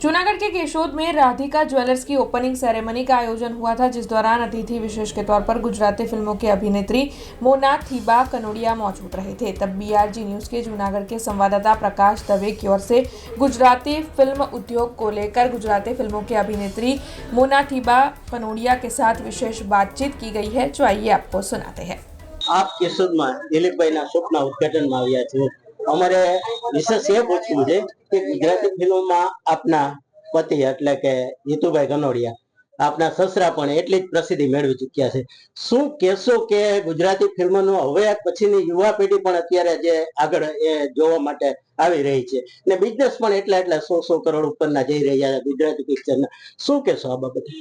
जूनागढ़ के केशोद में राधिका ज्वेलर्स की ओपनिंग सेरेमनी का आयोजन हुआ था, जिस दौरान अतिथि विशेष के तौर पर गुजराती फिल्मों के अभिनेत्री मोना थीबा कनोडिया मौजूद रहे थे। तब बीआरजी न्यूज के जूनागढ़ के संवाददाता प्रकाश दवे की ओर से गुजराती फिल्म उद्योग को लेकर गुजराती फिल्मों के अभिनेत्री मोना थीबा कनोडिया के साथ विशेष बातचीत की गई है, जो आइए आपको सुनाते हैं। आप केशोद में दिलीपभाई शॉपना उद्घाटन में आव्या छे। अमारे विशेष ए पूछવું છે કે ગુજરાતી ફિલ્મોમાં આપના પતિ એટલે કે હિતુભાઈ કનોડિયા આપના સસરા પણ એટલી જ પ્રસિદ્ધિ મેળવી ચૂક્યા છે। શું કહેશો કે ગુજરાતી ફિલ્મોનો હવે પછીની યુવા પેઢી પણ અત્યારે જે આગળ એ જોવા માટે આવી રહી છે ને બિઝનેસ પણ એટલા 100 કરોડ ઉપરના જઈ રહ્યા છે ગુજરાતી પિક્ચરના, શું કહેશો આ બાબતે?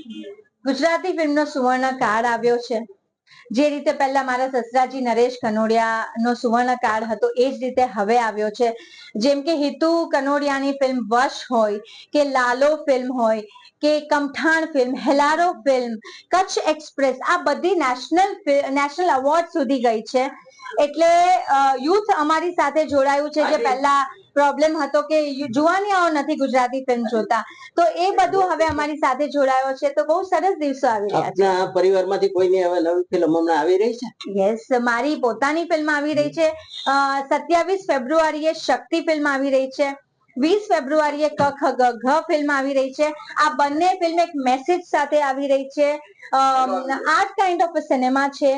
ગુજરાતી ફિલ્મનો સુવર્ણ કાળ આવ્યો છે। જે રીતે પહેલા મારા સસરાજી નરેશ કનોડિયાનો સુવર્ણ કાળ હતો એ જ રીતે હવે આવ્યો છે। જેમ કે હિતુ કનોડિયાની ફિલ્મ વશ હોય કે લાલો ફિલ્મ હોય કે Kamthaan film, Hellaro film, Kutch express, આ બધી નેશનલ એવોર્ડ સુધી ગઈ છે। એટલે યુથ અમારી સાથે જોડાયું છે। જે પહેલા પ્રોબ્લેમ હતો કે જુવાનિયાઓ નથી ગુજરાતી ફિલ્મ જોતા, તો એ બધું હવે અમારી સાથે જોડાયો છે। તો બહુ સરસ દિવસો આવી રહ્યા છે। આપના પરિવારમાંથી કોઈની હવે નવી ફિલ્મ હમણાં આવી રહી છે? યસ, મારી પોતાની ફિલ્મ આવી રહી છે। 27 ફેબ્રુઆરીએ શક્તિ ફિલ્મ આવી રહી છે। 20 ફેબ્રુઆરીએ ક ખ ગ ઘ ફિલ્મ આવી રહી છે। આ બંને ફિલ્મ એક મેસેજ સાથે આવી રહી છે। આર્ટ કાઇન્ડ ઓફ સિનેમા છે।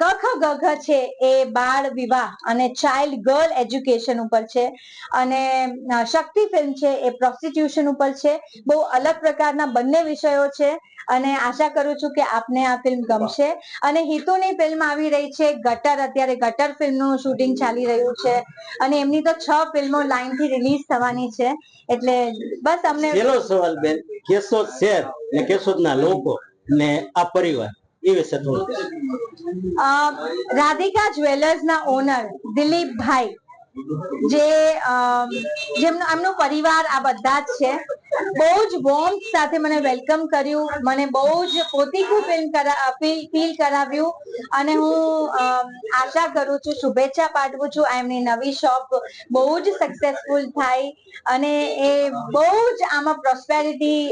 ક ખ ગ ઘ છે એ બાળ વિવાહ અને ચાઇલ્ડ ગર્લ એજ્યુકેશન ઉપર છે, અને શક્તિ ફિલ્મ છે એ પ્રોસ્ટિટ્યુશન ઉપર છે। બહુ અલગ પ્રકારના બંને વિષયો છે અને આશા કરું છું કે આપને આ ફિલ્મ ગમશે। અને હિતુની ફિલ્મ આવી રહી છે ગટર, અત્યારે ગટર ફિલ્મનું શૂટિંગ ચાલી રહ્યું છે અને એમની તો 6 ફિલ્મો લાઈનથી રિલીઝ થવાની છે। એટલે બસ અમને છેલ્લો સવાલ બેન, કેશોદ શહેર ને કેશોદના લોકો ને આ પરિવાર એ વિશે થોડું। રાધિકા જ્વેલર્સના ઓનર દિલીપભાઈ, જેમનો એમનો પરિવાર આ બધા જ છે, બહુ જ વોર્મથ સાથે મને વેલકમ કર્યું, મને બહુ જ પોતીકું ફીલ કરાવ્યું અને હું આશા કરું છું, શુભેચ્છા પાઠવું છું એમની નવી શોપ બહુ જ સક્સેસફુલ થાય અને એ બહુ જ આમાં પ્રોસ્પેરિટી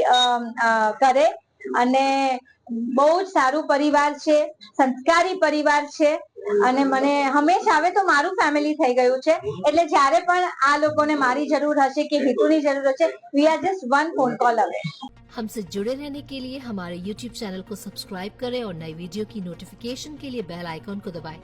કરે। અને બહુ જ સારું પરિવાર છે, સંસ્કારી પરિવાર છે અને મને હંમેશા, હવે તો મારું ફેમિલી થઈ ગયું છે, એટલે જ્યારે પણ આ લોકોને મારી જરૂર હશે કે હિતુની જરૂર હશે, we are just one phone call away. हमसे जुड़े रहने के लिए हमारे YouTube चैनल को सब्सक्राइब करें और नई वीडियो की नोटिफिकेशन के लिए बेल आइकॉन को दबाएं।